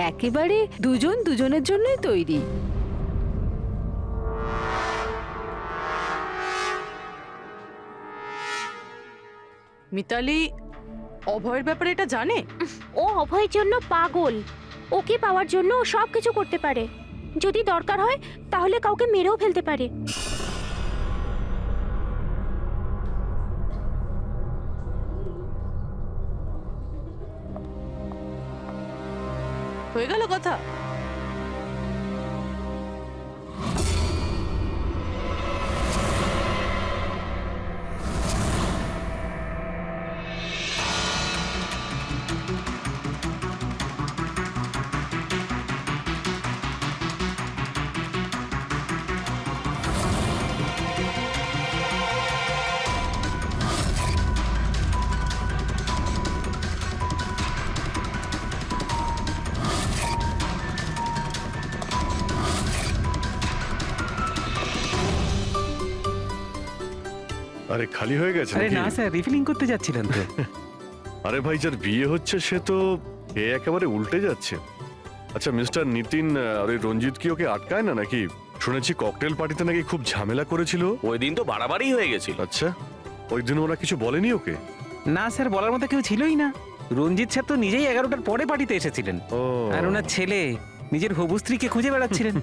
একেবারে দুজন দুজনের জন্যই তৈরি। মিতালি অভয়ের ব্যাপারে এটা জানে? ও অভয়ের জন্য পাগল। ওকে পাওয়ার জন্য ও সব কিছু করতে পারে। যদি দরকার হয় তাহলে কাউকে মেরেও ফেলতে পারে। হয়ে গেল কথা। আরে খালি হয়ে গেছে আরে নাকি? না স্যার, রিফিলিং করতে যাচ্ছিলেন তো। আরে ভাই, যার বিয়ে হচ্ছে সে তো এ একেবারে উল্টে যাচ্ছে। আচ্ছা মিস্টার নিতিন, আর ওই রঞ্জিত কি ওকে আটকায় না নাকি? শুনেছি ককটেল পার্টিতে নাকি খুব ঝামেলা করেছিল। ওই দিন তো বাড়াবাড়ি হয়ে গেছিল। আচ্ছা, ওই দিন ওরা কিছু বলেনি ওকে? না স্যার, বলার মতো কেউ ছিলই না। রঞ্জিত স্যার তো নিজেই 11টার পরে পার্টিতে এসেছিলেন। ও আর ওনার ছেলে নিজের হবু স্ত্রীকে খুঁজে বেড়াচ্ছিলেন।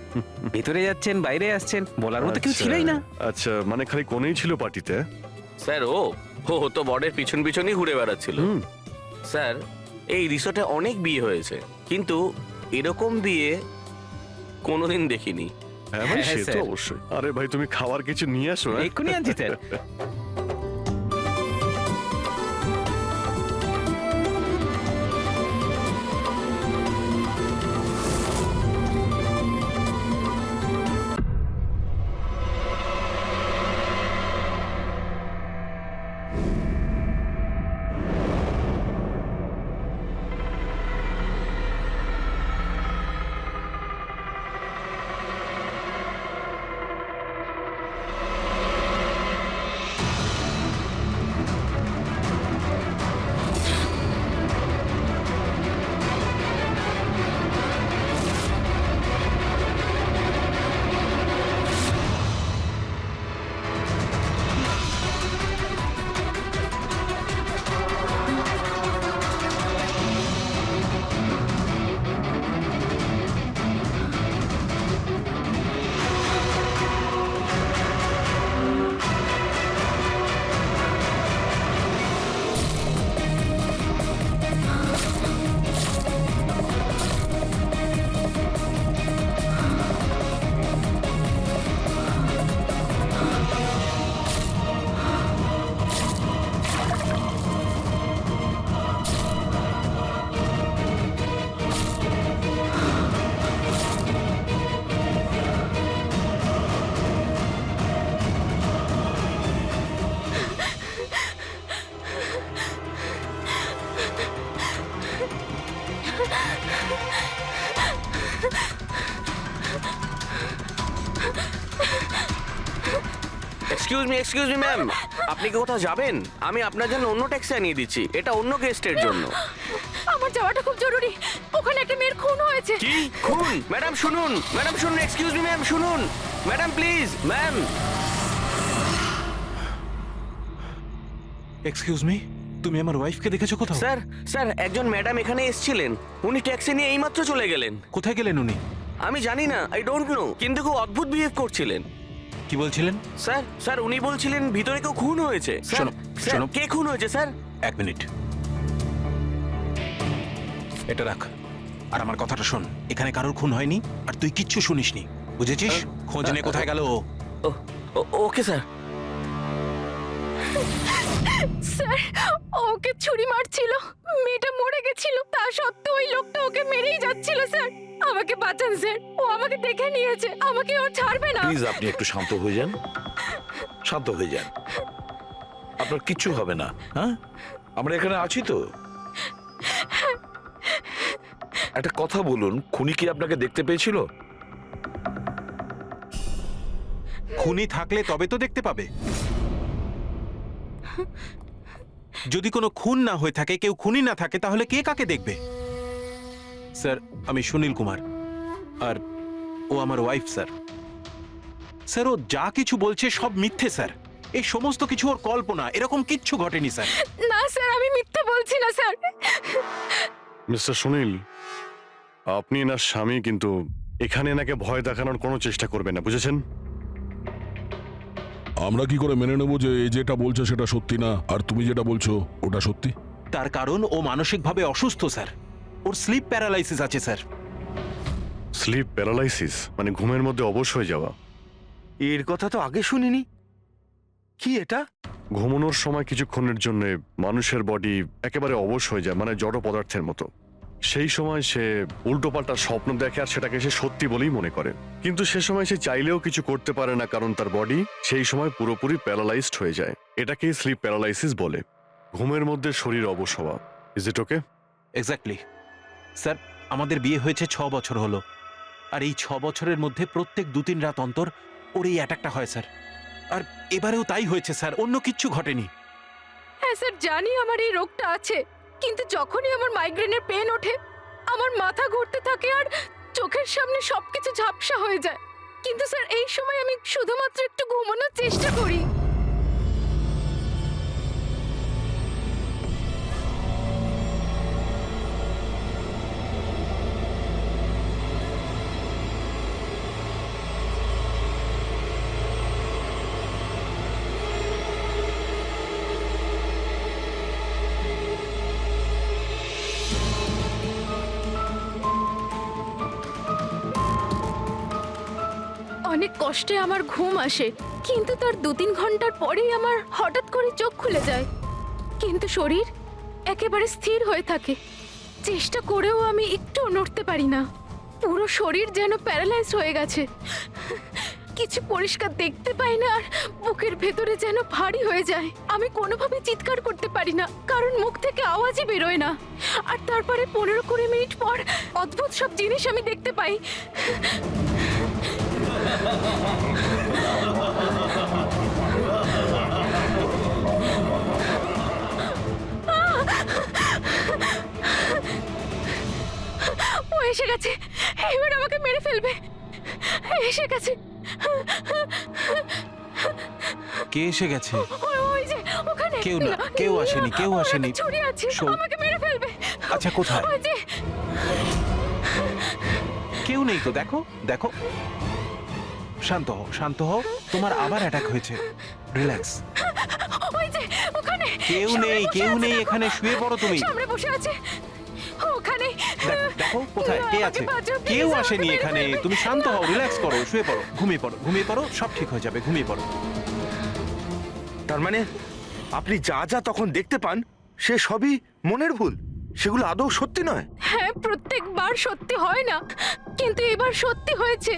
ভেতরে যাচ্ছেন, বাইরে আসছেন, বলার মতো কেউ আচ্ছা, ছিলই না। আচ্ছা, মানে খালি কোনেই ছিল পার্টিতে? স্যার ও ও তো বরের পিছন পিছনই ঘুরে বেড়াচ্ছিল। হুম। স্যার এই রিসোর্টে অনেক বিয়ে হয়েছে, কিন্তু এরকম বিয়ে কোনোদিন দেখিনি। হ্যাঁ ভাই, হ্যাঁ, সে তো স্যার। অবশ্যই। আরে ভাই, তুমি খাবার কিছু নিয়ে আসো। হ্যাঁ? এক্ষুনি আনছি স্যার। এক্সকিউজ মি ম্যাম, আপনি কি কোথাও যাবেন? আমি আপনার জন্য অন্য ট্যাক্সি আনিয়ে দিচ্ছি, এটা অন্য গেস্টের জন্য। আমার যাওয়াটা খুব জরুরি। ওখানে একটা মেয়ের খুন হয়েছে। কি খুন? ম্যাডাম শুনুন, ম্যাডাম শুনুন, এক্সকিউজ মি ম্যাম, শুনুন madam please, ma'am. Excuse me, তুমি আমার ওয়াইফকে দেখেছো কোথাও? স্যার স্যার একজন ম্যাডাম এখানে এসেছিলেন, উনি ট্যাক্সি নিয়ে এইমাত্র চলে গেলেন। কোথায় গেলেন উনি? আমি জানি না, আই ডোন্ট নো, কিন্তু খুব অদ্ভুত বিহেভ করছিলেন। কি বলছিলেন? স্যার স্যার উনি বলছিলেন ভিতরে কেউ খুন হয়েছে। স্যার শোনো, স্যার শোনো। কে খুন হয়েছে স্যার? এক মিনিট, এটা রাখ আর আমার কথাটা শোন। এখানে কারোর খুন হয়নি, আর তুই কিচ্ছু শুনিসনি, বুঝেছিস? খোঁজ নে কোথায় গেল ও। Okay sir. স্যার ওকে ছুরি মারছিল, মেয়েটা মরে গেছিল, তা সত্ত্বেও ওই লোকটা ওকে মেরেই যাচ্ছিল। স্যার আমাকে বাঁচান স্যার, ও আমাকে দেখে নিয়েছে, আমাকে ও ছাড়বে না। প্লিজ আপনি একটু শান্ত হয়ে যান, শান্ত হয়ে যান। আপনার কিচ্ছু হবে না। হ্যাঁ, আমরা এখানে আছি তো। একটা কথা বলুন, খুনি কি আপনাকে দেখতে পেয়েছিল? খুনি থাকলে তবে তো দেখতে পাবে। যদি কোনো খুন না হয়ে থাকে, কেউ খুনি না থাকে, তাহলে কে কাকে দেখবে? স্যার আমি সুনীল কুমার, আর ও আমার ওয়াইফ স্যার। স্যার ও যা কিছু বলছে সব মিথ্যে স্যার। এই সমস্ত কিছু ওর কল্পনা, এরকম কিচ্ছু ঘটেনি স্যার। না স্যার, আমি মিথ্যে বলছি না স্যার। মিস্টার সুনীল, আপনি এনার স্বামী, কিন্তু এখানে এনাকে ভয় দেখানোর কোনো চেষ্টা করবেন না, বুঝেছেন? আমরা কি করে মেনে নেবো যে এ যেটা বলছে সেটা সত্যি না আর তুমি যেটা বলছো ওটা সত্যি? তার কারণ ও মানসিকভাবে অসুস্থ স্যার। ওর স্লিপ প্যারালাইসিস আছে স্যার। স্লিপ প্যারালাইসিস মানে ঘুমের মধ্যে অবশ হয়ে যাওয়া? এর কথা তো আগে শুনিনি। কি এটা? ঘুমানোর সময় কিছুক্ষণের জন্য মানুষের বডি একেবারে অবশ হয়ে যায়, মানে জড় পদার্থের মতো। সেই সময় সে উল্টোপাল্টা স্বপ্ন দেখে আর সেটাকে সে সত্যি বলেই মনে করে, কিন্তু সে সময় সে চাইলেও কিছু করতে পারে না, কারণ তার বডি সেই সময় পুরোপুরি প্যারালাইজড হয়ে যায়। এটাকেই স্লিপ প্যারালাইসিস বলে, ঘুমের মধ্যে শরীর অবশ হওয়া। Is it okay? Exactly sir. আমাদের বিয়ে হয়েছে 6 বছর হলো, আর এই 6 বছরের মধ্যে প্রত্যেক 2-3 রাত অন্তর ওর এই অ্যাটাকটা হয় স্যার। আর এবারেও তাই হয়েছে স্যার, অন্য কিচ্ছু ঘটেনি। হ্যাঁ স্যার, জানি আমার এই রোগটা আছে, কিন্তু যখনই আমার মাইগ্রেনের পেন ওঠে আমার মাথা ঘুরতে থাকে আর চোখের সামনে সবকিছু ঝাপসা হয়ে যায়। কিন্তু স্যার এই সময় আমি শুধুমাত্র একটু ঘুমানোর চেষ্টা করি। অনেক কষ্টে আমার ঘুম আসে, কিন্তু তার 2-3 ঘন্টার পরেই আমার হঠাৎ করে চোখ খুলে যায়, কিন্তু শরীর একেবারে স্থির হয়ে থাকে। চেষ্টা করেও আমি একটু নড়তে পারি না, পুরো শরীর যেন প্যারালাইজ হয়ে গেছে। কিছু পরিষ্কার দেখতে পাই না আর বুকের ভেতরে যেন ভারী হয়ে যায়। আমি কোনোভাবে চিৎকার করতে পারি না, কারণ মুখ থেকে আওয়াজই বেরোয় না। আর তারপরে 15-20 মিনিট পর অদ্ভুত সব জিনিস আমি দেখতে পাই। ও এসে গেছে, এবার আমাকে মেরে ফেলবে। এসে গেছে। কে এসে গেছে? ওই যে ওখানে। কেউ না, কেউ আসেনি, কেউ ওর আসেনি। হাতে ছুরি আছে, শোন। আমাকে মেরে ফেলবে। আচ্ছা, কোথায়? ওই যে। কেউ নেই তো, দেখো দেখো। শান্ত হও, শান্ত হও। তোমার আবার অ্যাটাক হয়েছে, রিল্যাক্স। ওই যে ওখানে। কেউ নেই, কেউ নেই এখানে। শুয়ে পড়ো তুমি। সামনে বসে আছে ওখানে। দেখো দেখো কোথায় কে আছে। কেউ আসেনি এখানে। তুমি শান্ত হও, রিল্যাক্স করো, শুয়ে পড়ো, ঘুমিয়ে পড়ো, ঘুমিয়ে পড়ো, সব ঠিক হয়ে যাবে, ঘুমিয়ে পড়ো। তার মানে আপনি যা যা তখন দেখতে পান সে সবই মনের ভুল, সেগুলো আদৌ সত্যি নয়? হ্যাঁ, প্রত্যেকবার সত্যি হয় না, কিন্তু এবার সত্যি হয়েছে।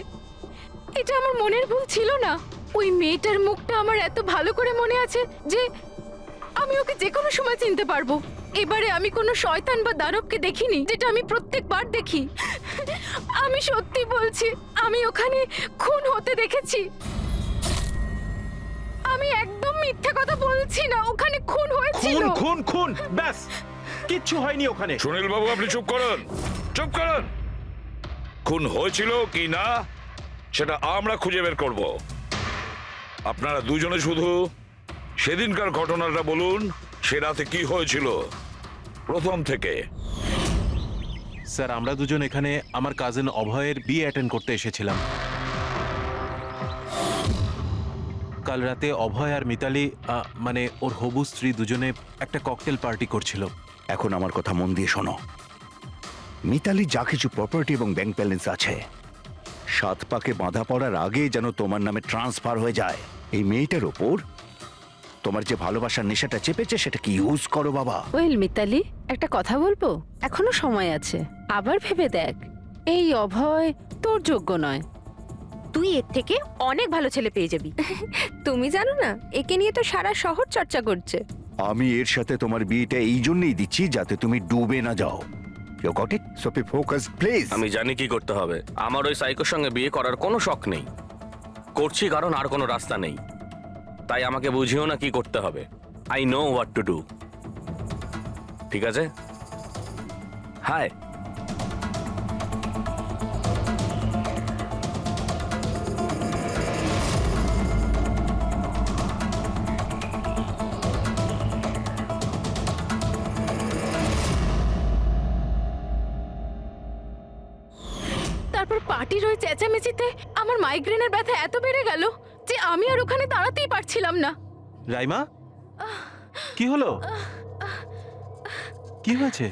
এটা আমার মনের ভুল ছিল না। ওই মেয়েটার মুখটা আমার এত ভালো করে মনে আছে যে আমি ওকে যে কোনো সময় চিনতে পারবো। এবারে আমি কোনো শয়তান বা দানবকে দেখিনি, যেটা আমি প্রত্যেকবার দেখি। আমি সত্যি বলছি, আমি ওখানে খুন হতে দেখেছি। আমি একদম মিথ্যে কথা বলছি না, ওখানে খুন হয়েছিল। খুন খুন খুন, ব্যাস, কিচ্ছু হয়নি ওখানে। সুনীল বাবু, আপনি চুপ করুন, চুপ করুন। খুন হয়েছিল কি না সেটা আমরা খুঁজে বের করব। আপনারা দুজনে শুধু সেদিনকার ঘটনাটা বলুন, সে রাতে কি হয়েছিল প্রথম থেকে। স্যার, আমরা দুজন এখানে আমার কাজিন অভয়ের বিয়ে অ্যাটেন্ড করতে এসেছিলাম। কাল রাতে অভয় আর মিতালি, মানে ওর হবু স্ত্রী, দুজনে একটা ককটেল পার্টি করছিল। এখন আমার কথা মন দিয়ে শোনো। মিতালি যা কিছু প্রপার্টি এবং ব্যাংক ব্যালেন্স আছে, 7 পাকে বাঁধা পড়ার আগে যেন তোমার নামে ট্রান্সফার হয়ে যায়। এই মেয়েটার ওপর তোমার যে ভালোবাসার নেশাটা চেপেছে সেটাকে ইউজ করো বাবা। ওয়েল মিতালি, একটা কথা বলবো? এখনো সময় আছে, আবার ভেবে দেখ। এই অভয় তোর যোগ্য নয়। তুই এর থেকে অনেক ভালো ছেলে পেয়ে যাবি। তুমি জানো না, একে নিয়ে তো সারা শহর চর্চা করছে। আমি এর সাথে তোমার বিয়েটা এই জন্যই দিচ্ছি যাতে তুমি ডুবে না যাও। You got it? So be focused please. আমি জানি কি করতে হবে। আমার ওই সাইকোর সঙ্গে বিয়ে করার কোনো শখ নেই, করছি কারণ আর কোনো রাস্তা নেই। তাই আমাকে বুঝিও না কি করতে হবে। I know what to do. ঠিক আছে? হাই। তারপর পার্টির ওই চেঁচামেচিতে আমার মাইগ্রেনের ব্যথা এত বেড়ে গেল যে আমি আর ওখানে দাঁড়াতেই পারছিলাম না। রাইমা, কি হলো? কি হয়েছে?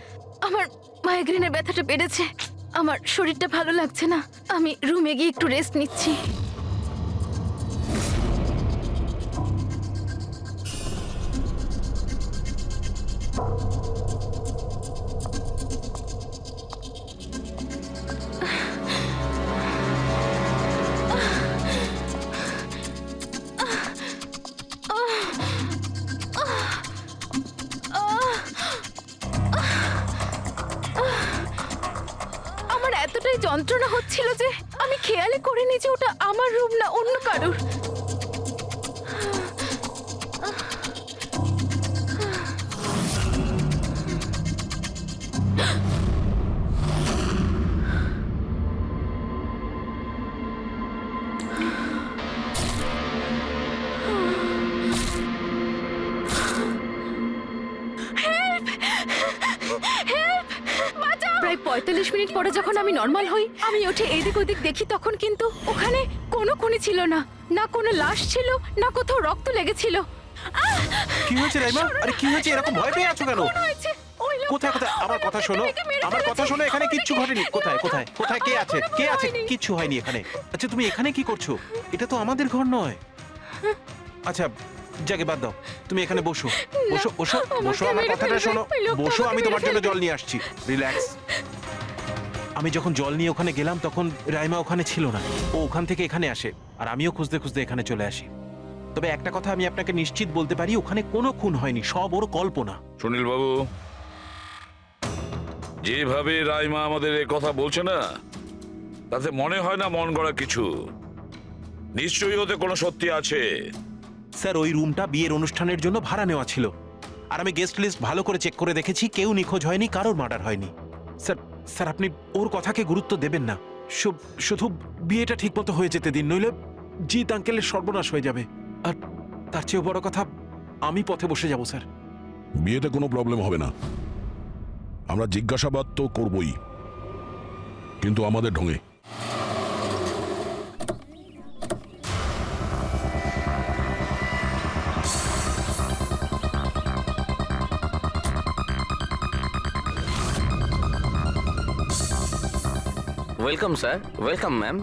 আমার মাইগ্রেনের ব্যথাটা বেড়েছে, আমার শরীরটা ভালো লাগছে না, আমি রুমে গিয়ে একটু রেস্ট নিচ্ছি। আমার এতটাই যন্ত্রণা হচ্ছিল যে আমি খেয়ালই করিনি যে ওটা আমার রুম না অন্য কারোর। প্রায় ৪৫ মিনিট পরে যখন আমি নর্মাল হই, আমি উঠে এদিক ওদিক দেখি, তখন কিন্তু ওখানে কোনো খুনি ছিল না, না কোনো লাশ ছিল, না কোথাও রক্ত লেগেছিল। কি হয়েছে রাইমা? আরে কি হয়েছে? এরকম ভয় পেয়ে আছো কেন? কোথায় কোথায়? আমার কথা শোনো, আমার কথা শোনো। এখানে কিচ্ছু ঘটেনি। কোথায় কোথায় কোথায়? কে আছে? কে আছে? কিচ্ছু হয়নি এখানে। আচ্ছা, তুমি এখানে কি করছো? এটা তো আমাদের ঘর নয়। আচ্ছা, যাকে বাদ দাও, তুমি এখানে বসো বসো বসো বসো। আমার কথাটা শোনো, বসো, আমি তোমার জন্য জল নিয়ে আসছি। রিল্যাক্স। আমি যখন জল নিয়ে ওখানে গেলাম তখন রাইমা ওখানে ছিল না। ও ওখান থেকে এখানে আসে, আর আমিও খুঁজতে খুঁজতে এখানে চলে আসি। তবে একটা কথা আমি আপনাকে নিশ্চিত বলতে পারি, ওখানে কোনো খুন হয়নি, সব ওর কল্পনা। সুনীল বাবু, যেভাবে রাইমা আমাদের এ কথা বলছে না, তাতে মনে হয় না মন গড়া কিছু। নিশ্চয়ই ওতে কোনো সত্যি আছে। স্যার, ওই রুমটা বিয়ের অনুষ্ঠানের জন্য ভাড়া নেওয়া ছিল, আর আমি গেস্ট লিস্ট ভালো করে চেক করে দেখেছি, কেউ নিখোঁজ হয়নি, কারোর মার্ডার হয়নি। স্যার স্যার আপনি ওর কথাকে গুরুত্ব দেবেন না। শুধু বিয়েটা ঠিকমতো হয়ে যেতে দিন, নইলে জিৎ আঙ্কেলের সর্বনাশ হয়ে যাবে। আর তার চেয়েও বড় কথা, আমি পথে বসে যাব। স্যার, বিয়েতে কোনো প্রবলেম হবে না। আমরা জিজ্ঞাসাবাদ তো করবই, কিন্তু আমাদের ঢঙে। Welcome sir, welcome ma'am.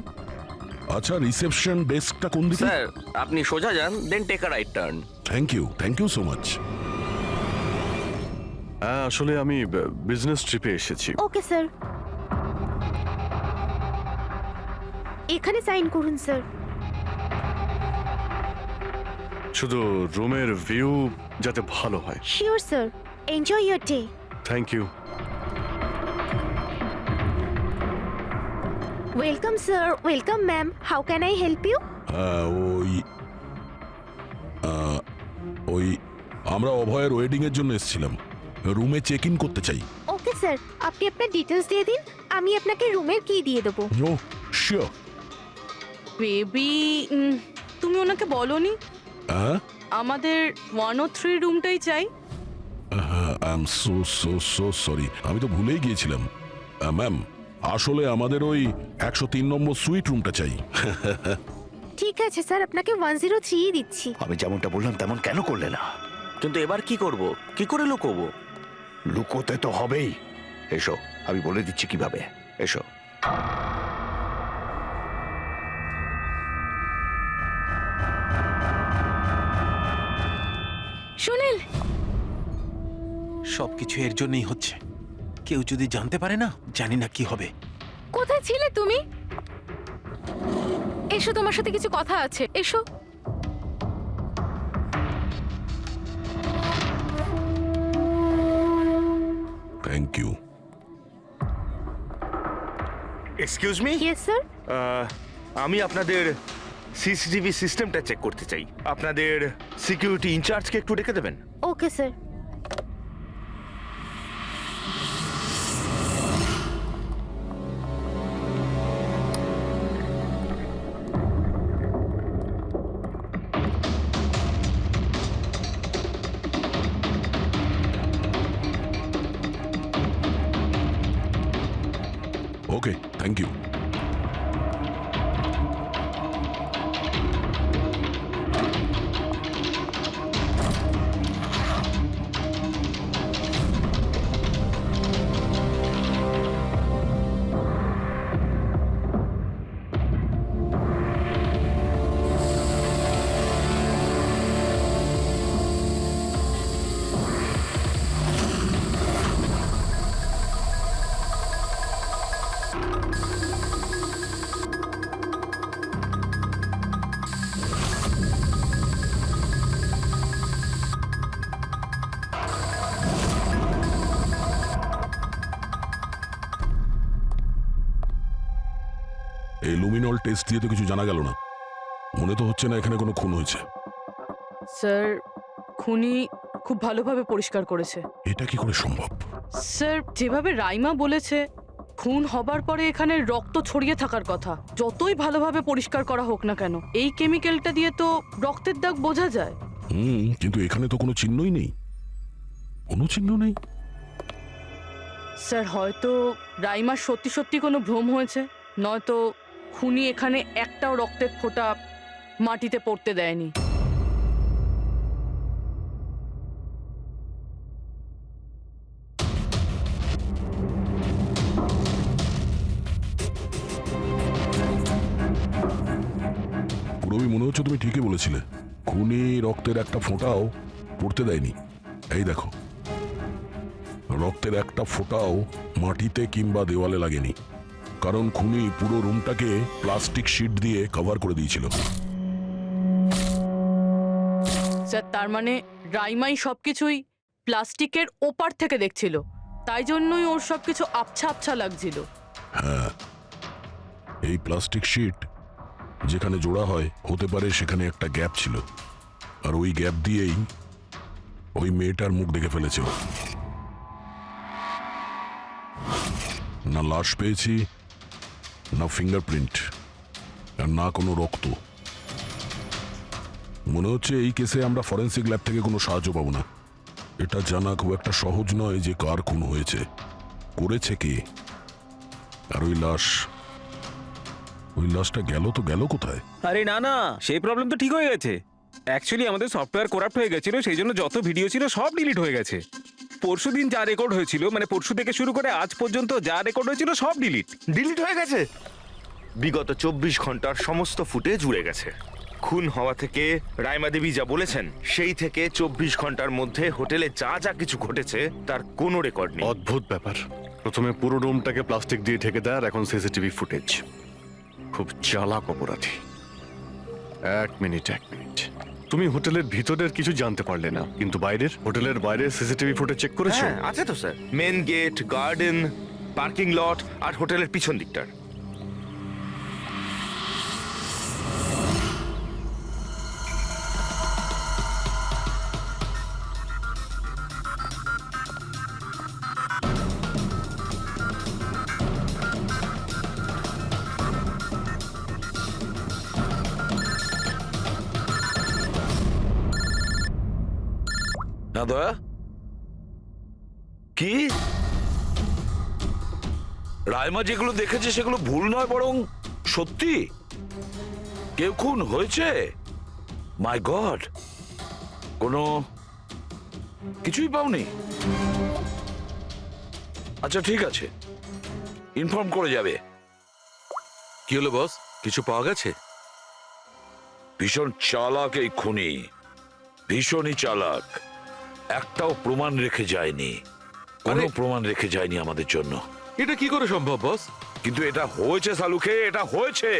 আচ্ছা, রিসেপশন ডেস্কটা কোন দিকে? স্যার, আপনি সোজা যান, then take a right turn. Thank you so much. হ্যাঁ, আসলে আমি বিজনেস ট্রিপে এসেছি। ওকে স্যার, এখানে সাইন করুন স্যার। শুধু রুমের ভিউ যাতে ভালো হয়। Sure sir, enjoy your day. Thank you. Welcome sir, welcome ma'am, how can I help you? ওই আমরা অভয়ের ওয়েডিং এর জন্য এসেছিলাম, রুমে চেক ইন করতে চাই। ওকে স্যার, আপনি আপনার ডিটেলস দিয়ে দিন, আমি আপনাকে রুমের কি দিয়ে দেবো। ও শিওর। বেবি, তুমি ওনাকে বলোনি হ্যাঁ, আমাদের 103 রুমটাই চাই? আই এম সো সরি, আমি তো ভুলেই গিয়েছিলাম। ম্যাম, আসলে আমাদের ওই 103 নম্বর সুইট রুমটা চাই। ঠিক আছে স্যার, আপনাকে 103 দিচ্ছি। আমি যেমনটা বললাম তেমন কেন করলে না? কিন্তু এবার কি করব? কি করে লুকোবো? লুকোতে তো হবেই। এসো, আমি বলে দিচ্ছি কিভাবে। এসো। সুনীল, সবকিছু এর জন্যই হচ্ছে। কেউ যদি জানতে পারে না, জানি না কি হবে। কোথায় ছিলে তুমি? এসো, তোমার সাথে কিছু কথা আছে, এসো। Thank you. Excuse me, yes sir. আমি আপনাদের সিসিটিভি সিস্টেমটা চেক করতে চাই। আপনাদের সিকিউরিটি ইনচার্জকে একটু ডেকে দেবেন? Okay sir. Okay, thank you. এই লুমিনল টেস্ট দিয়ে তো কিছু জানা গেল না। মনে তো হচ্ছে না এখানে কোনো খুন হয়েছে। স্যার খুনি খুব ভালোভাবে পরিষ্কার করেছে। এটা কি করে সম্ভব? স্যার যেভাবে রাইমা বলেছে খুন হবার পরে এখানে রক্ত ছড়িয়ে থাকার কথা, যতই ভালোভাবে পরিষ্কার করা হোক না কেন এই কেমিক্যালটা দিয়ে তো রক্তের দাগ বোঝা যায়। কিন্তু এখানে তো কোনো চিহ্নই নেই, কোনো চিহ্ন নেই। স্যার হয়তো রাইমার সত্যি সত্যি কোনো ভ্রম হয়েছে, নয়তো খুনি এখানে একটাও রক্তের ফোঁটা মাটিতে পড়তে দেয়নি। পুরোই মনে হচ্ছে তুমি ঠিকই বলেছিলে, খুনি রক্তের একটা ফোঁটাও পড়তে দেয়নি। এই দেখো, রক্তের একটা ফোঁটাও মাটিতে কিংবা দেওয়ালে লাগেনি, কারণ খুনি পুরো রুমটাকে প্লাস্টিক শিট দিয়ে কভার করে দিয়েছিল। স্যার তার মানে রাইমাই সবকিছুই প্লাস্টিকের ওপার থেকে দেখছিল, তাই জন্যই ওর সবকিছু আবছা আবছা লাগছিল। হ্যাঁ, এই প্লাস্টিক শিট যেখানে জোড়া হয় হতে পারে সেখানে একটা গ্যাপ ছিল, আর ওই গ্যাপ দিয়েই ওই মেয়েটার মুখ দেখে ফেলেছে ও। না লাশ পেয়েছি, না ফিঙ্গারপ্রিন্ট, আর না কোনো রক্ত। মনে হচ্ছে এই কেসে আমরা ফরেন্সিক ল্যাব থেকে কোনো সাহায্য পাবো না। এটা জানা খুব একটা সহজ নয় যে কার খুন হয়েছে, করেছে কে, আর ওই লাশটা গেল তো গেল কোথায়? আরে না না, সেই প্রবলেম তো ঠিক হয়ে গেছে। অ্যাকচুয়ালি আমাদের সফটওয়্যার করাপ্ট হয়ে গেছিল, সেই জন্য যত ভিডিও ছিল সব ডিলিট হয়ে গেছে। পরশুদিন যা রেকর্ড হয়েছিল, মানে পরশু থেকে শুরু করে আজ পর্যন্ত যা রেকর্ড হয়েছিল সব ডিলিট হয়ে গেছে। বিগত 24 ঘন্টার সমস্ত ফুটেজ উড়ে গেছে। খুন হওয়া থেকে রাইমা দেবী যা বলেছেন সেই থেকে 24 ঘন্টার মধ্যে হোটেলে যা যা কিছু ঘটেছে তার কোনো রেকর্ড নেই। অদ্ভুত ব্যাপার, প্রথমে পুরো রুমটাকে প্লাস্টিক দিয়ে ঢেকে দেয়, আর এখন সিসিটিভি ফুটেজ। খুব চালাক অপরাধী। এক মিনিট, তুমি হোটেলের ভিতরের কিছু জানতে পারলে না, কিন্তু বাইরের, হোটেলের বাইরের সিসিটিভি ফুটেজ চেক করেছো? হ্যাঁ আছে তো sir, main gate, garden, parking lot আর হোটেলের পিছন দিকটার। না দয়া, কি রাইমা যেগুলো দেখেছে সেগুলো ভুল নয়, বরং সত্যি? কেউ খুন হয়েছে? মাই গড, কোনো কিছুই পাওনি? আচ্ছা ঠিক আছে, ইনফর্ম করে যাবে। কি হলো বস, কিছু পাওয়া গেছে? ভীষণ চালাক এই খুনি, ভীষণই চালাক। একটাও প্রমাণ রেখে যায়নি, কোনো প্রমাণ রেখে যায়নি আমাদের জন্য। এটা কি করে সম্ভব বস? কিন্তু এটা হয়েছে সালুকে, এটা হয়েছে।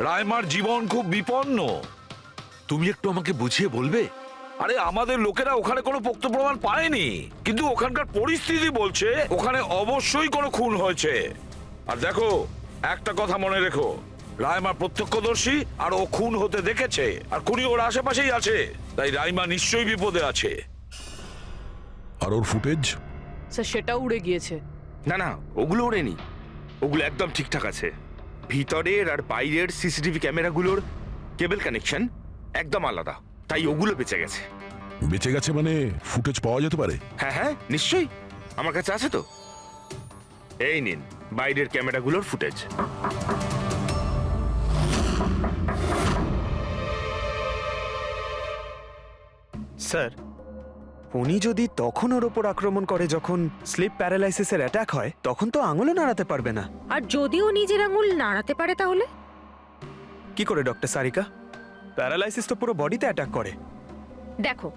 রাইমার জীবন খুব বিপন্ন। তুমি একটু আমাকে বুঝিয়ে বলবে? আরে আমাদের লোকেরা ওখানে কোনো পোক্ত প্রমাণ পায়নি, কিন্তু ওখানকার পরিস্থিতি বলছে ওখানে অবশ্যই কোনো খুন হয়েছে। আর দেখো, একটা কথা মনে রেখো, রাইমা প্রত্যক্ষদর্শী, আর ও খুন হতে দেখেছে, আর খুনি ওর আশেপাশেই আছে, তাই রাইমা নিশ্চয়ই বিপদে আছে। আর ওর ফুটেজ? স্যার সেটাও উড়ে গিয়েছে। না না, ওগুলো ওড়েনি, ওগুলো একদম ঠিকঠাক আছে। ভিতরের আর বাইরের সিসিটিভি ক্যামেরাগুলোর কেবল কানেকশন একদম আলাদা, তাই ওগুলো বেঁচে গেছে। বেঁচে গেছে মানে ফুটেজ পাওয়া যেতে পারে? হ্যাঁ হ্যাঁ নিশ্চয়ই, আমার কাছে আছে তো। এই নিন বাইরের ক্যামেরাগুলোর ফুটেজ। স্যার, উনি যদি তখন ওর ওপর আক্রমণ করে যখন স্লিপ প্যারালাইসিসের অ্যাটাক হয়, তখন তো আঙুলও নাড়াতে পারবে না। আর যদিও নিজের আঙুল নাড়াতে পারে তাহলে কি করে ডক্টর সারিকা? প্যারালাইসিস তো পুরো বডিতে অ্যাটাক করে। দেখো,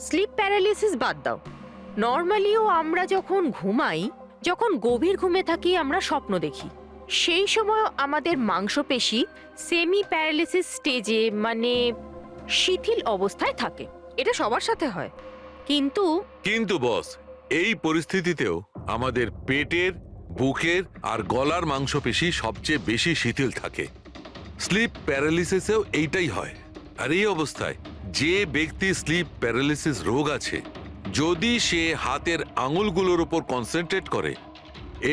স্লিপ প্যারালিসিস বাদ দাও, নর্মালিও আমরা যখন ঘুমাই, যখন গভীর ঘুমে থাকি আমরা স্বপ্ন দেখি, সেই সময় আমাদের মাংসপেশি সেমি প্যারালিসিস স্টেজে, মানে শিথিল অবস্থায় থাকে। এটা সবার সাথে হয়, কিন্তু কিন্তু বস, এই পরিস্থিতিতেও আমাদের পেটের বুকের আর গলার মাংসপেশি সবচেয়ে বেশি শিথিল থাকে। স্লিপ প্যারালিসিসেও এইটাই হয়। আর এই অবস্থায় যে ব্যক্তি স্লিপ প্যারালিসিস রোগ আছে, যদি সে হাতের আঙুলগুলোর উপর কনসেন্ট্রেট করে,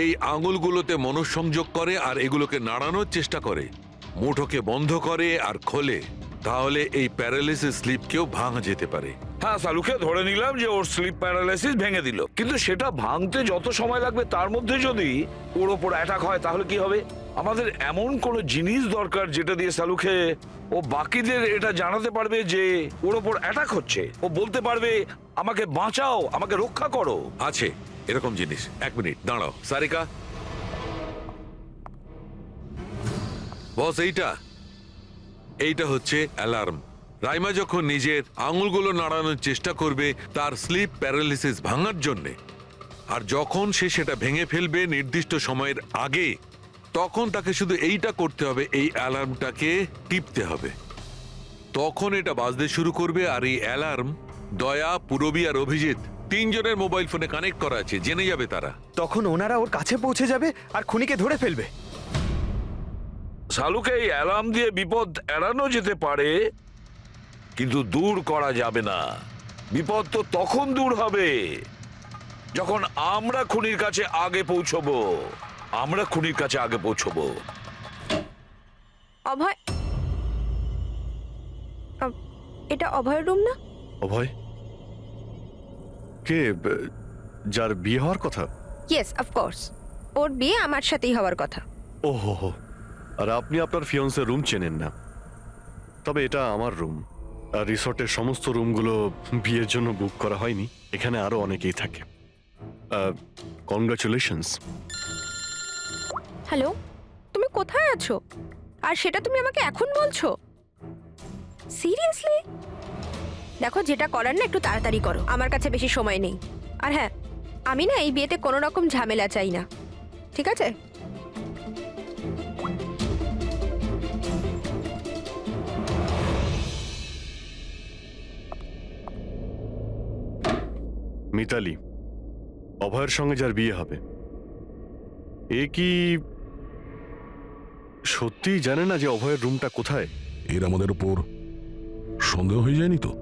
এই আঙুলগুলোতে মনঃসংযোগ করে আর এগুলোকে নাড়ানোর চেষ্টা করে, মুঠোকে বন্ধ করে আর খোলে, তাহলে এই প্যারালিসিস স্লিপকেও ভাঙা যেতে পারে। হ্যাঁ, সালুকে ধরে নিলাম যে ওর স্লিপ প্যারালাইসিস ভেঙে দিল, কিন্তু সেটা ভাঙতে যত সময় লাগবে তার মধ্যে যদি ওর ওপর অ্যাটাক হয় তাহলে কি হবে? আমাদের এমন কোনো জিনিস দরকার যেটা দিয়ে সালুকে ও বাকিদের এটা জানাতে পারবে যে ওর ওপর অ্যাটাক হচ্ছে। ও বলতে পারবে আমাকে বাঁচাও, আমাকে রক্ষা করো। আছে এরকম জিনিস। 1 মিনিট দাঁড়াও সারিকা। বস, এইটা হচ্ছে অ্যালার্ম। রাইমা যখন নিজের আঙুলগুলো নাড়ানোর চেষ্টা করবে তার স্লিপ প্যারালিসিস ভাঙার জন্যে, আর যখন সে সেটা ভেঙে ফেলবে নির্দিষ্ট সময়ের আগে, তখন তাকে শুধু এইটা করতে হবে, এই অ্যালার্মটাকে টিপতে হবে। তখন এটা বাজতে শুরু করবে। আর এই অ্যালার্ম দয়া, পুরবী আর অভিজিৎ 3 জনের মোবাইল ফোনে কানেক্ট করা আছে, জেনে যাবে তারা। তখন ওনারা ওর কাছে পৌঁছে যাবে আর খুনিকে ধরে ফেলবে। সালুকে এই অ্যালার্ম দিয়ে বিপদ এড়ানো যেতে পারে, কিন্তু দূর করা যাবে না। বিপদ তো তখন দূর হবে যখন আমরা খুনির কাছে আগে পৌঁছবো। অভয়, এটা অভয়ের রুম না? অভয় কে? যার বিয়ে হওয়ার কথা? Yes, of course. ওর বিয়ে আমার সাথেই হওয়ার কথা। ওহো হো, আর আপনি আপনার ফিয়ন্সের রুম চেনেন না? তবে এটা আমার রুম। আর রিসর্টের সমস্ত রুমগুলো বিয়ের জন্য বুক করা হয়নি, এখানে আরো অনেকেই থাকে। কনগ্রাচুলেশনস। হ্যালো, তুমি কোথায় আছো? আর সেটা তুমি আমাকে এখন বলছো? সিরিয়াসলি? দেখো, যেটা করার না একটু তাড়াতাড়ি করো, আমার কাছে বেশি সময় নেই। আর হ্যাঁ, আমি না এই বিয়েতে কোনো রকম ঝামেলা চাই না, ঠিক আছে? মিতালি, অভয়ের সঙ্গে যার বিয়ে হবে, এ কি সত্যিই জানে না যে অভয়ের রুমটা কোথায়? এর আমাদের উপর সন্দেহ হয়ে যায়নি তো?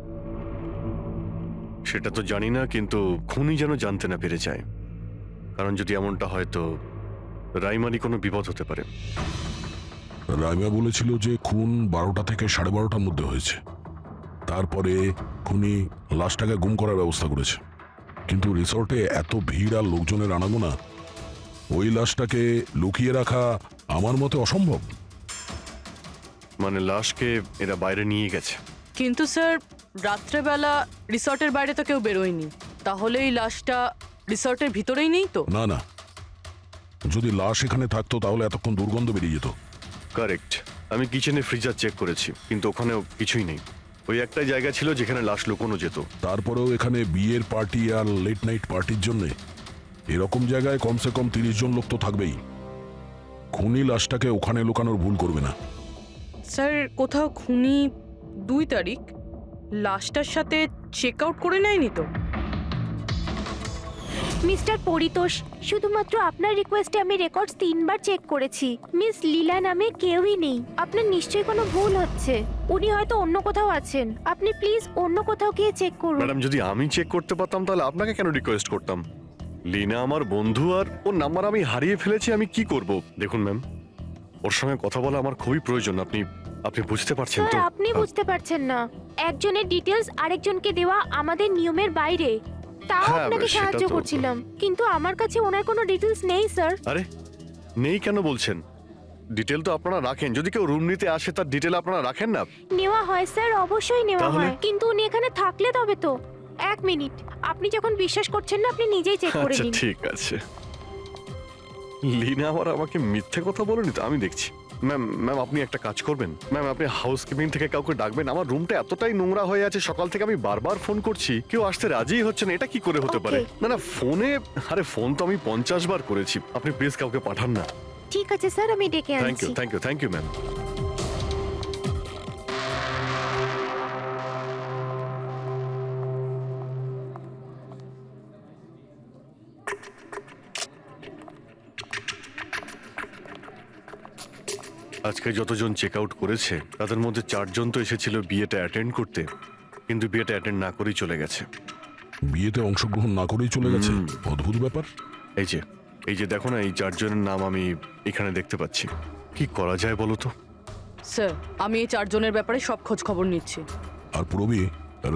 সেটা তো জানি না, কিন্তু খুনি যেন জানতে না পেরে যায়। কারণ যদি এমনটা হয় তো রাইমারই কোনো বিপদ হতে পারে। রাইমা বলেছিল যে খুন 12টা থেকে 12:30টার মধ্যে হয়েছে। তারপরে খুনি লাশটাকে গুম করার ব্যবস্থা করেছে। কিন্তু রিসর্টে এত ভিড় আর লোকজনের আনাগোনা, ওই লাশটাকে লুকিয়ে রাখা আমার মতে অসম্ভব। মানে লাশকে এরা বাইরে নিয়ে গেছে? কিন্তু স্যার, রাত্রেবেলা রিসর্টের বাইরে তো কেউ বেরোয়নি, তাহলে এই লাশটা রিসর্টের ভিতরেই নেই তো? না না, যদি লাশ এখানে থাকতো তাহলে এতক্ষণ দুর্গন্ধ বেরিয়ে যেত। কারেক্ট। আমি কিচেনে ফ্রিজার চেক করেছি, কিন্তু ওখানেও কিছুই নেই। ওই একটাই জায়গা ছিল যেখানে লাশ লুকোনো যেত। তারপরেও এখানে বিয়ের পার্টি আর লেট নাইট পার্টির জন্য এরকম জায়গায় কমসে কম 30 জন লোক তো থাকবেই। খুনি লাশটাকে ওখানে লুকানোর ভুল করবে না। স্যার, কোথাও খুনি 2 তারিখ লাশটার সাথে চেক আউট করে নেয়নি তো? মিস্টার পরিতোষ, শুধুমাত্র আপনার রিকোয়েস্টে আমি রেকর্ডস 3 বার চেক করেছি। মিস লীলা নামে কেউই নেই। আপনার নিশ্চয়ই কোনো ভুল হচ্ছে। উনি হয়তো অন্য কোথাও আছেন। আপনি প্লিজ অন্য কোথাও গিয়ে চেক করুন। ম্যাডাম, যদি আমি চেক করতে পারতাম তাহলে আপনাকে কেন রিকোয়েস্ট করতাম? লিনা আমার বন্ধু, আর ওর নাম্বার আমি হারিয়ে ফেলেছি। আমি কি করব? দেখুন ম্যাম, ওর সঙ্গে কথা বলা আমার খুবই প্রয়োজন। আপনি বুঝতে পারছেন তো? স্যার, আপনি বুঝতে পারছেন না। একজনের ডিটেলস আরেকজনকে দেওয়া আমাদের নিয়মের বাইরে। তাও হ্যাঁ, আপনাকে সেটা সাহায্য তো- করছিলাম, কিন্তু আমার কাছে ওনার কোনো ডিটেলস নেই স্যার। আরে নেই কেন বলছেন? ডিটেল তো আপনারা রাখেন। যদি কেউ রুম নিতে আসে তার ডিটেল আপনারা রাখেন না? নেওয়া হয় স্যার, অবশ্যই নেওয়া তাহলে? হয়, কিন্তু উনি এখানে থাকলে তবে তো। 1 মিনিট, আপনি যখন বিশ্বাস করছেন না আপনি নিজেই চেক করে আচ্ছা নিন। ঠিক আছে। লিনা আবার আমাকে মিথ্যে কথা বলেনি তো? আমি দেখছি। ম্যাম আপনি একটা কাজ করবেন। ম্যাম, আপনি হাউসকিপিং থেকে কাউকে ডাকবেন। আমার রুমটা এতটাই নোংরা হয়ে আছে, সকাল থেকে আমি বারবার ফোন করছি, কেউ আসতে রাজিই হচ্ছে না। এটা কি করে হতে পারে? Okay. না ফোনে, আরে ফোন তো আমি 50 বার করেছি। আপনি প্লিজ কাউকে পাঠান না। ঠিক আছে স্যার, আমি ডেকে থ্যাংক আনছি। You thank you ma'am. আজকে যতজন চেক আউট করেছে তাদের মধ্যে 4 জন তো এসেছিল বিয়েটা অ্যাটেন্ড করতে, কিন্তু বিয়েটা অ্যাটেন্ড না করেই চলে গেছে। বিয়েতে অংশগ্রহণ না করেই চলে গেছে, অদ্ভুত ব্যাপার। এই যে দেখো না, এই 4 জনের নাম আমি এখানে দেখতে পাচ্ছি। কি করা যায় বলো তো? স্যার, আমি এই 4 জনের ব্যাপারে সব খোঁজ খবর নিচ্ছি। আর পুরবি,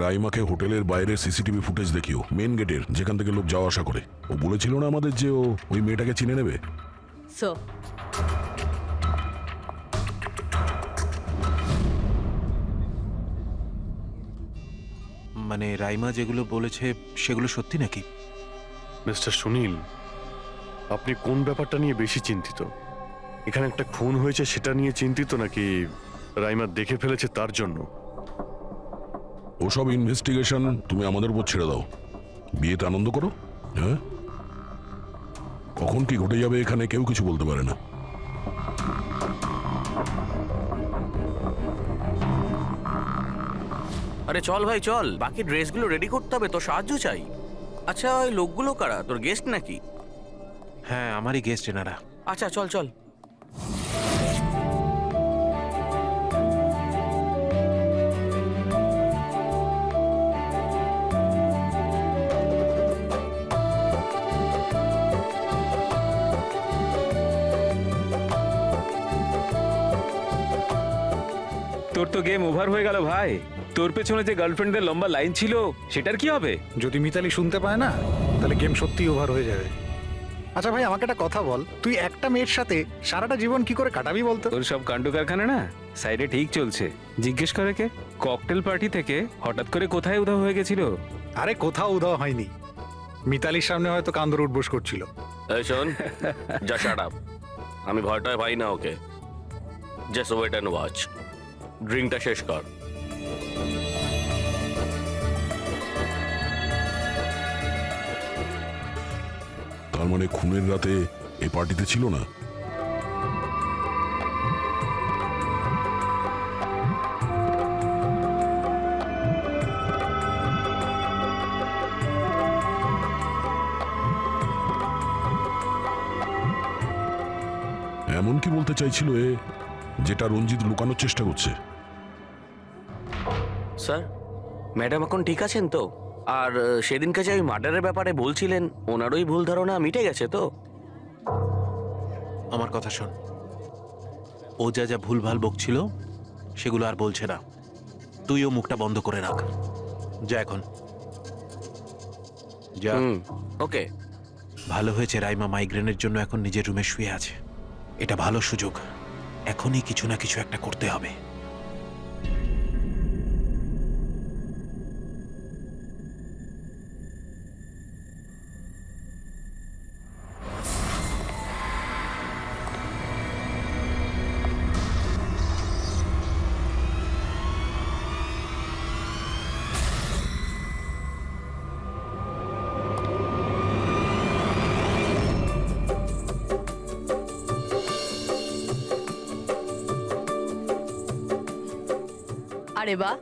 রাইমাকে হোটেলের বাইরে সিসিটিভি ফুটেজ দেখিও, মেন গেটের, যেখান থেকে লোক যাওয়া আসা করে। ও বলেছিল না আমাদের যে ও ওই মেয়েটাকে চিনে নেবে। স্যার, মানে রাইমা যেগুলো বলেছে সেগুলো সত্যি নাকি? মিস্টার সুনীল, আপনি কোন ব্যাপারটা নিয়ে বেশি চিন্তিত? এখানে একটা খুন হয়েছে সেটা নিয়ে চিন্তিত, নাকি রাইমা দেখে ফেলেছে তার জন্য? ওসব ইনভেস্টিগেশন তুমি আমাদের উপর ছেড়ে দাও, বিয়েতে আনন্দ করো। হ্যাঁ, কখন কি ঘটে যাবে এখানে কেউ কিছু বলতে পারে না। আরে চল ভাই চল, বাকি ড্রেসগুলো রেডি করতে হবে, তো সাহায্য চাই। আচ্ছা, ওই লোকগুলো কারা? তোর গেস্ট নাকি? হ্যাঁ, আমারই গেস্ট এনারা। আচ্ছা চল চল। তোর তো গেম ওভার হয়ে গেল ভাই। তোর পেছনে যে গার্লফ্রেন্ডদের লম্বা লাইন ছিল সেটার কি হবে? যদি মিতালি শুনতে পায় না, তাহলে গেম সত্যি ওভার হয়ে যাবে। আচ্ছা ভাই, আমাকে একটা কথা বল, তুই একটা মেয়ের সাথে সারাটা জীবন কি করে কাটাবি বলতো? তোর সব কাণ্ড কারখানা না সাইডে ঠিক চলছে। জিজ্ঞেস করে কে? ককটেল পার্টি থেকে হঠাৎ করে কোথায় উধাও হয়ে গেছিল? আরে কোথাও উধাও হয়নি, মিতালির সামনে হয়তো কান্দর উঠবোস করছিল। এই শোন, যা শাট আপ। আমি ভয়টায় পাই না ওকে। Just wait and watch. ড্রিঙ্কটা শেষ কর। তার মানে খুনের রাতে এই পার্টিতে ছিল না? এমন কি বলতে চাইছিল এ, যেটা রঞ্জিত লুকানোর চেষ্টা করছে? স্যার, ম্যাডাম এখন ঠিক আছেন তো? আর সেদিনকে যে ওই মার্ডারের ব্যাপারে বলছিলেন, ওনারই ভুল ধারণা মিটে গেছে তো? আমার কথা শোন, ও যা যা ভুলভাল বকছিল সেগুলো আর বলছে না। তুইও মুখটা বন্ধ করে রাখ। যা এখন যা। ওকে। ভালো হয়েছে রাইমা মাইগ্রেনের জন্য এখন নিজের রুমে শুয়ে আছে। এটা ভালো সুযোগ, এখনই কিছু না কিছু একটা করতে হবে। আরে বাহ,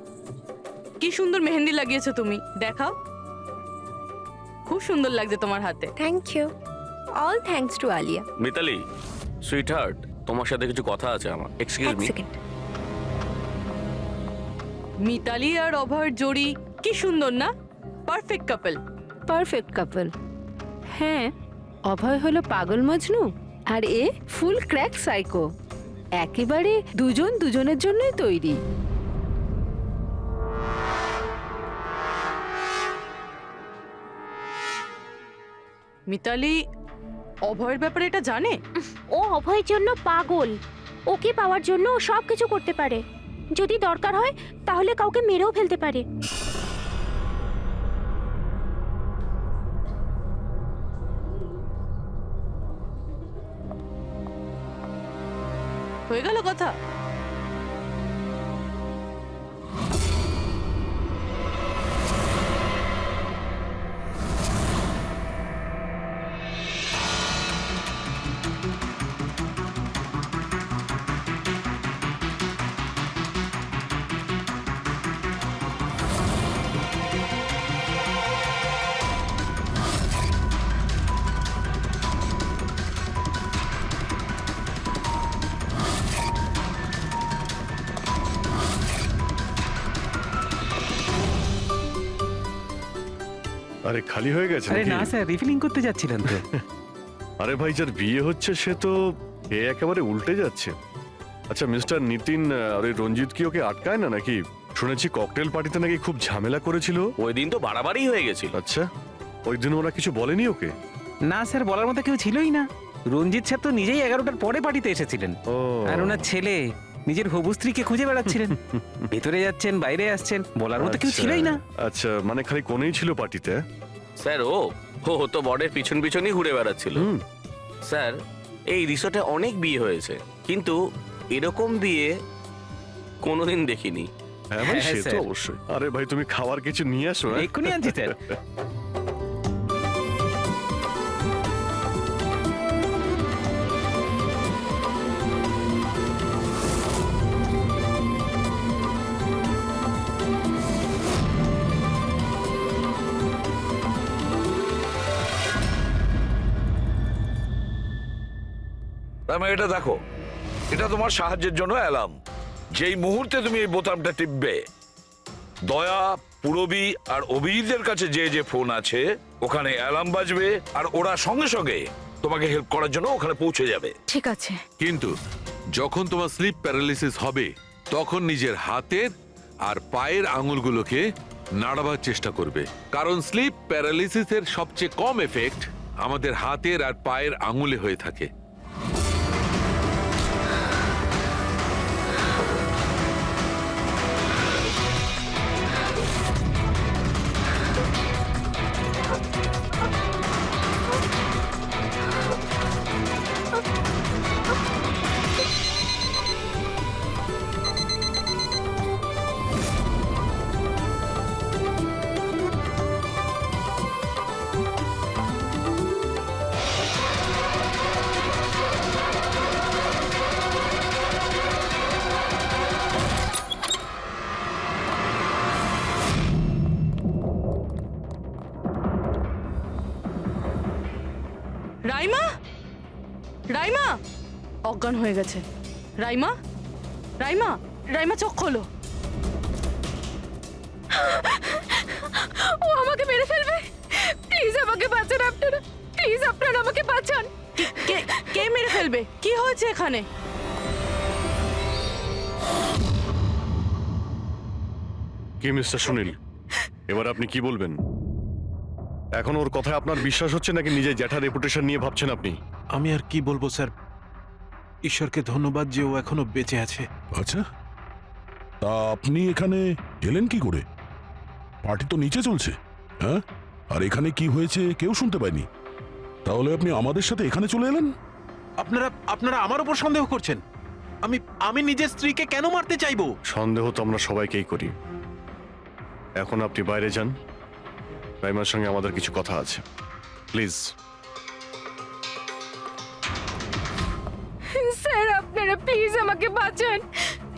কি সুন্দর মেহেন্দি লাগিয়েছো তুমি, দেখাও। খুব সুন্দর লাগছে তোমার হাতে। Thank you. All thanks to Alia. Mitali, sweetheart, তোমার সাথে কিছু কথা আছে আমার। Excuse me. মিতালি আর অভয়ের জোড়ি কি সুন্দর না? Perfect couple. Perfect couple. হ্যাঁ, অভয় হলো পাগল মজনু আর এ ফুল ক্র্যাক সাইকো। একেবারে দুজন দুজনের জন্যই তৈরি। মিতালি অভয়ের ব্যাপারে এটা জানে? ও অভয়ের জন্য পাগল। ওকে পাওয়ার জন্য ও সব কিছু করতে পারে। যদি দরকার হয় তাহলে কাউকে মেরেও ফেলতে পারে। হয়ে গেল কথা। আরে খালি হয়ে গেছে আরে নাকি? না স্যার, রিফিলিং করতে যাচ্ছিলেন তো। আরে ভাই, যার বিয়ে হচ্ছে সে তো এ একেবারে উল্টে যাচ্ছে। আচ্ছা মিস্টার নিতিন, আর ওই রঞ্জিত কি ওকে আটকায় না নাকি? শুনেছি ককটেল পার্টিতে নাকি খুব ঝামেলা করেছিল। ওই দিন তো বাড়াবাড়ি হয়ে গেছিল। আচ্ছা, ওই দিন ওরা কিছু বলেনি ওকে? না স্যার, বলার মতো কেউ ছিলই না। রঞ্জিত স্যার তো নিজেই 11টার পরে পার্টিতে এসেছিলেন, ও আর ওনার ছেলে নিজের হবু স্ত্রীকে খুঁজে বেড়াচ্ছিলেন। ভেতরে যাচ্ছেন, বাইরে আসছেন, বলার মতো কেউ আচ্ছা, ছিলই না। আচ্ছা, মানে খালি কোনেই ছিল পার্টিতে? স্যার ও তো বরের পিছন পিছনই ঘুরে বেড়াচ্ছিল। হুম। স্যার, এই রিসোর্টে অনেক বিয়ে হয়েছে, কিন্তু এরকম বিয়ে কোনোদিন দেখিনি। হ্যাঁ ভাই, হ্যাঁ, সে তো স্যার। অবশ্যই। আরে ভাই, তুমি খাবার কিছু নিয়ে আসো। হ্যাঁ? এক্ষুনি আনছি স্যার। রাইমা, এটা দেখো, এটা তোমার সাহায্যের জন্য অ্যালার্ম। যেই মুহূর্তে তুমি এই বোতামটা টিপবে, দয়া, পুরবী আর অভিজিতের কাছে যে যে ফোন আছে ওখানে অ্যালার্ম বাজবে, আর ওরা সঙ্গে সঙ্গে তোমাকে হেল্প করার জন্য ওখানে পৌঁছে যাবে। ঠিক আছে। কিন্তু যখন তোমার স্লিপ প্যারালিসিস হবে তখন নিজের হাতের আর পায়ের আঙুলগুলোকে নাড়াবার চেষ্টা করবে, কারণ স্লিপ প্যারালিসিসের সবচেয়ে কম এফেক্ট আমাদের হাতের আর পায়ের আঙুলে হয়ে থাকে। রাইমা, রাইমা অজ্ঞান হয়ে গেছে। রাইমা, রাইমা, রাইমা চোখ খোলো। ও আমাকে মেরে ফেলবে। প্লিজ আমাকে বাঁচান আপনারা, প্লিজ আপনারা আমাকে বাঁচান। কে কে মেরে ফেলবে? কি হয়েছে এখানে? কি মিস্টার সুনীল, এবার আপনি কি বলবেন? এখন ওর কথায় আপনার বিশ্বাস হচ্ছে নাকি নিজের জ্যাঠার রেপুটেশন নিয়ে ভাবছেন আপনি? আমি আর কি বলবো স্যার, ঈশ্বরকে ধন্যবাদ যে ও এখনো বেঁচে আছে। আচ্ছা, তা আপনি এখানে এলেন কি করে? পার্টি তো নিচে চলছে। হ্যাঁ, আর এখানে কি হয়েছে কেউ শুনতে পায়নি। তাহলে আপনি আমাদের সাথে এখানে চলে এলেন? আপনারা আপনারা আমার উপর সন্দেহ করছেন? আমি আমি নিজের স্ত্রীকে কেন মারতে চাইবো? সন্দেহ তো আমরা সবাইকেই করি। এখন আপনি বাইরে যান, রাইমার সঙ্গে আমাদের কিছু কথা আছে, প্লিজ। স্যার আপনারা প্লিজ আমাকে বাঁচান।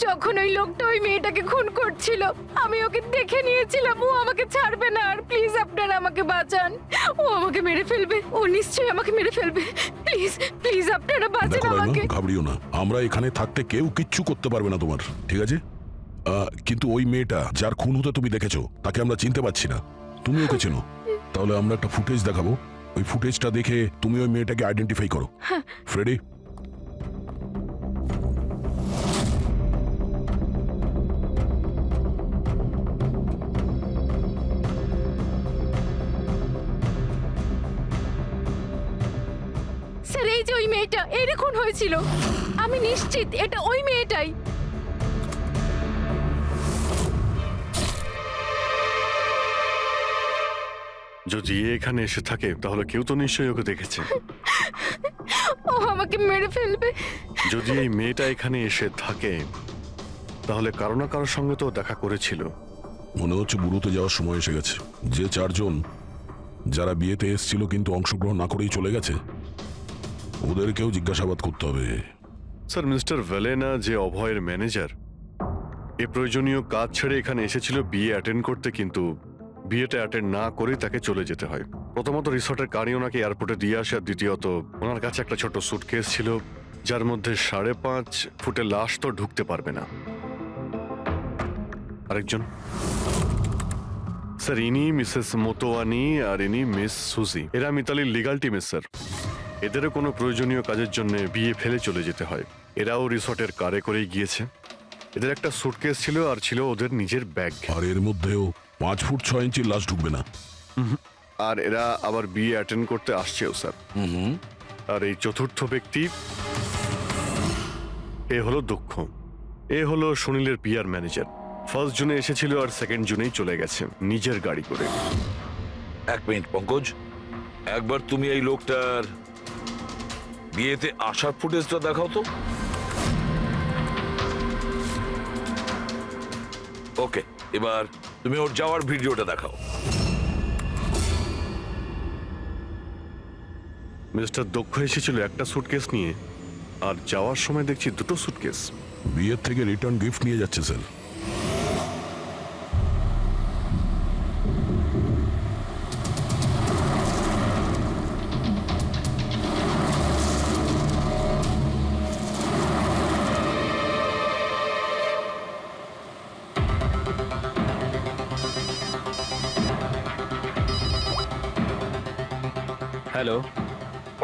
যখন ওই লোকটা ওই মেয়েটাকে খুন করছিল আমি ওকে দেখে নিয়েছিলাম, ও আমাকে ছাড়বে না। আর প্লিজ আপনারা আমাকে বাঁচান, ও আমাকে মেরে ফেলবে, ও নিশ্চয়ই আমাকে মেরে ফেলবে। প্লিজ প্লিজ আপনারা বাঁচান দেখো রাইমা, আমাকে। ঘাবড়িও না, আমরা এখানে থাকতে কেউ কিচ্ছু করতে পারবে না তোমার, ঠিক আছে? কিন্তু ওই মেয়েটা যার খুন হতে তুমি দেখেছো তাকে আমরা চিনতে পারছি না। তুমি ওকে চেনো? তাহলে আমরা একটা ফুটেজ দেখাবো, ওই ফুটেজটা দেখে তুমি ওই মেয়েটাকে আইডেন্টিফাই করো। ফ্রেডি, স্যার এই যে ওই মেয়েটা, এর খুন হয়েছিল, আমি নিশ্চিত এটা ওই মেয়েটাই। যদি এ এখানে এসে থাকে তাহলে কেউ তো নিশ্চয়ই ওকে দেখেছে। ও আমাকে মেরে ফেলবে। যদি এই মেয়েটা এখানে এসে থাকে তাহলে কারো না কারোর সঙ্গে তো দেখা করেছিল। মনে হচ্ছে বুড়োতে যাওয়ার সময় এসে গেছে। যে চারজন যারা বিয়েতে এসেছিল কিন্তু অংশগ্রহণ না করেই চলে গেছে, ওদেরকেও জিজ্ঞাসাবাদ করতে হবে। স্যার, মিস্টার ভেলেনা যে অভয়ের ম্যানেজার, এ প্রয়োজনীয় কাজ ছেড়ে এখানে এসেছিল বিয়ে অ্যাটেন্ড করতে, কিন্তু বিয়েটা অ্যাটেন্ড না করে তাকে চলে যেতে হয়। প্রথমত রিসর্টের গাড়ি ওনাকে এয়ারপোর্টে দিয়ে আসে, আর দ্বিতীয়ত ওনার কাছে একটা ছোট সুটকেস ছিল যার মধ্যে 5.5 ফুটের লাশ তো ঢুকতে পারবে না। আরেকজন স্যার ইনি মিসেস মোতোয়ানি আর ইনি মিস সুজি, এরা মিতালির লিগাল টিমের স্যার। এদেরও কোনো প্রয়োজনীয় কাজের জন্য বিয়ে ফেলে চলে যেতে হয়। এরাও রিসর্টের কারে করেই গিয়েছে। এদের একটা সুটকেস ছিল আর ছিল ওদের নিজের ব্যাগ। আর এর মধ্যেও 5 ফুট 6 ইঞ্চি লাশ ঢুকবে না। আর এরা আবার বিয়ে অ্যাটেন্ড করতে আসছেও স্যার। আর এই চতুর্থ ব্যক্তি, এ হলো দক্ষ। এ হলো সুনীলের পিআর ম্যানেজার। 1 জুনে এসেছিল আর 2 জুনেই চলে গেছে নিজের গাড়ি করে। 1 মিনিট পঙ্কজ, একবার তুমি এই লোকটার বিয়েতে আসার ফুটেজটা দেখাও তো। ওকে, এবার তুমি ওর যাওয়ার ভিডিওটা দেখাও। মিস্টার দক্ষ এসেছিল একটা সুটকেস নিয়ে, আর যাওয়ার সময় দেখছি 2টো সুটকেস। বিয়ের থেকে রিটার্ন গিফট নিয়ে যাচ্ছে স্যার। হ্যালো,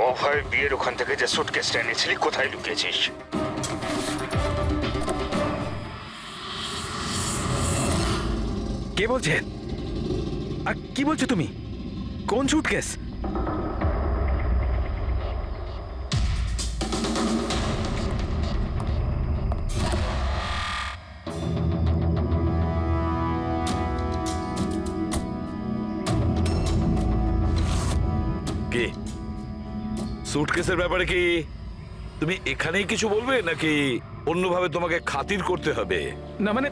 অভয়, বিয়ের ওখান থেকে যে সুটকেসটা এনেছিলি কোথায় লুকিয়েছিস? কে বলছেন? আর কি বলছো তুমি? কোন সুটকেস? কে? সুটকেসের ব্যাপারে কি তুমি এখানেই কিছু বলবে নাকি অন্যভাবে তোমাকে খাতির করতে হবে? না মানে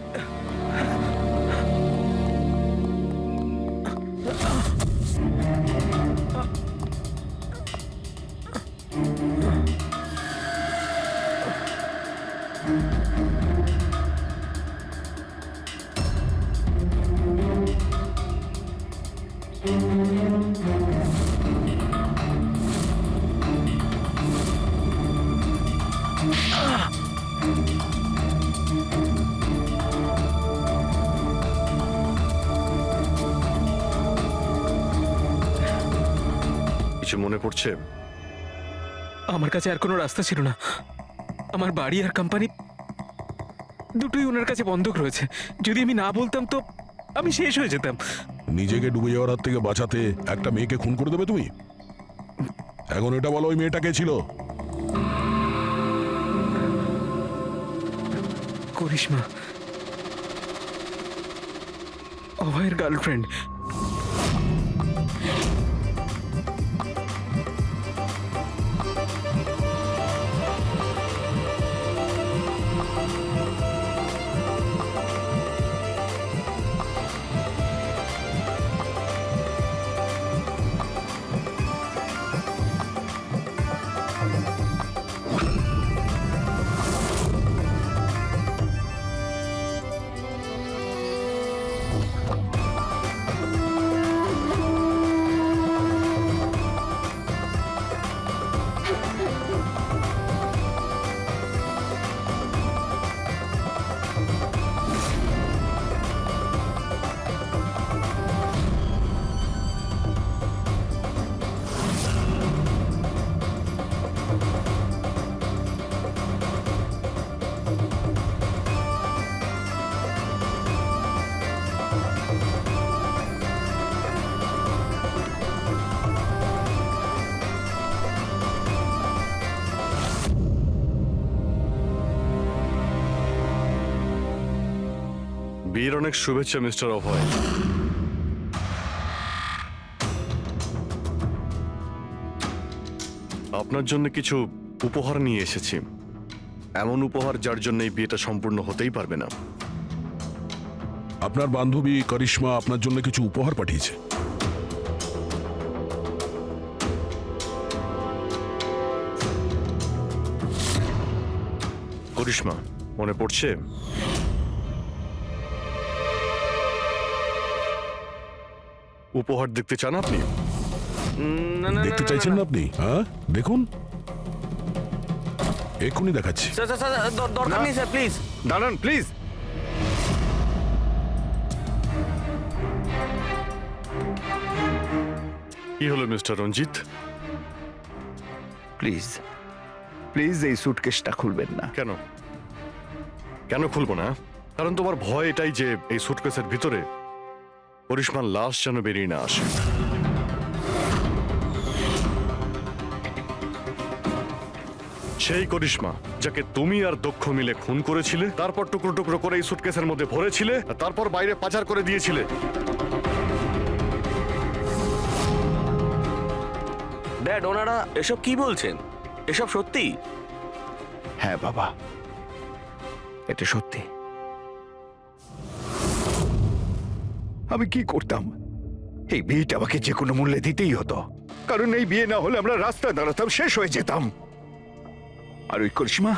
কিছু মনে পড়ছে? আমার কাছে আর কোনো রাস্তা ছিল না। আমার বাড়ি আর কোম্পানি দুটোই ওনার কাছে বন্ধক রয়েছে। যদি আমি না বলতাম তো আমি শেষ হয়ে যেতাম। নিজেকে ডুবে যাওয়ার হাত থেকে বাঁচাতে একটা মেয়েকে খুন করে দেবে তুমি? এখন এটা বলো, ওই মেয়েটা কে ছিল? করিশ্মা, অভয়ের গার্লফ্রেন্ড। বিয়ের অনেক শুভেচ্ছা মিস্টার অভয়। আপনার জন্য কিছু উপহার নিয়ে এসেছি। এমন উপহার যার জন্য এই বিয়েটা সম্পূর্ণ হতেই পারবে না। আপনার বান্ধবী করিশ্মা আপনার জন্য কিছু উপহার পাঠিয়েছে। করিশ্মা, মনে পড়ছে? উপহার দেখতে চান আপনি? দেখতে চাইছেন না আপনি? হ্যাঁ, দেখুন, এক্ষুনি দেখাচ্ছি। দরকার নেই স্যার, প্লিজ দাঁড়ান প্লিজ। কি হলো মিস্টার রঞ্জিত? প্লিজ প্লিজ এই সুটকেসটা খুলবেন না। কেন কেন খুলবো না? কারণ তোমার ভয় এটাই যে এই সুটকেসের ভিতরে করিশ্মার লাশ যেন বেরিয়ে না আসে। সেই করিশ্মা যাকে তুমি আর দক্ষ মিলে খুন করেছিলে, তারপর টুকরো টুকরো করে এই সুটকেসের মধ্যে ভরেছিলে, আর তারপর বাইরে পাচার করে দিয়েছিলে। ড্যাড, ওনারা এসব কি বলছেন? এসব সত্যি? হ্যাঁ বাবা, এটা সত্যি। আমি কি করতাম? এই বিয়েটা আমাকে যে কোনো মূল্যে দিতেই হতো, কারণ এই বিয়ে না হলে আমরা রাস্তায় দাঁড়াতাম, শেষ হয়ে যেতাম। আর ওই করিশ্মা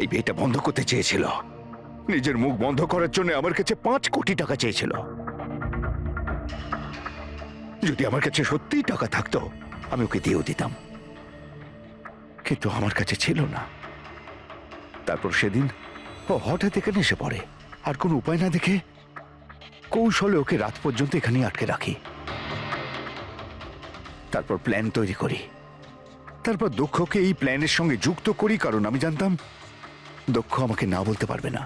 এই বিয়েটা বন্ধ করতে চেয়েছিল, নিজের মুখ বন্ধ করার জন্য আমার কাছে 5 কোটি টাকা চেয়েছিল। যদি আমার কাছে সত্যিই টাকা থাকতো আমি ওকে দিয়েও দিতাম, কিন্তু আমার কাছে ছিল না। তারপর সেদিন ও হঠাৎ এখানে এসে পড়ে, আর কোনো উপায় না দেখে কৌশলে ওকে রাত পর্যন্ত এখানেই আটকে রাখি। তারপর প্ল্যান তৈরি করি, তারপর দক্ষকে এই প্ল্যানের সঙ্গে যুক্ত করি, কারণ আমি জানতাম দক্ষ আমাকে না বলতে পারবে না,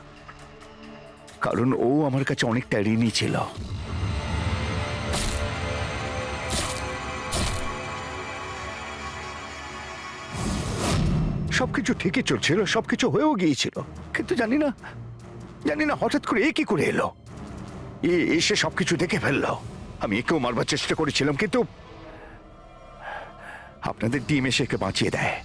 কারণ ও আমার কাছে অনেকটা ঋণী ছিল। সবকিছু ঠিকই চলছিল, সবকিছু হয়েও গিয়েছিল, কিন্তু জানি না হঠাৎ করে এ কি করে এলো। এসে সবকিছু দেখে ফেললো। আমি একেও মারবার চেষ্টা করেছিলাম, কিন্তু আপনাদের টিম এসে একে বাঁচিয়ে দেয়।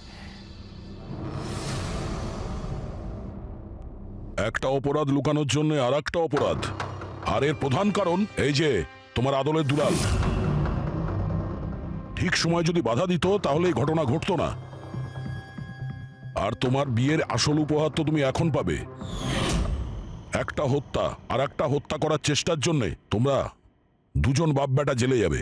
একটা অপরাধ লুকানোর জন্য আর একটা অপরাধ, আর এর প্রধান কারণ এই যে তোমার আদলের দুলাল। ঠিক সময় যদি বাধা দিত তাহলে এই ঘটনা ঘটতো না। আর তোমার বিয়ের আসল উপহার তো তুমি এখন পাবে। একটা হত্যা আর একটা হত্যা করার চেষ্টার জন্য তোমরা দুজন বাপ বেটা জেলে যাবে।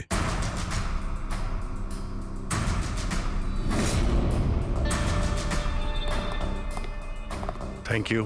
Thank you.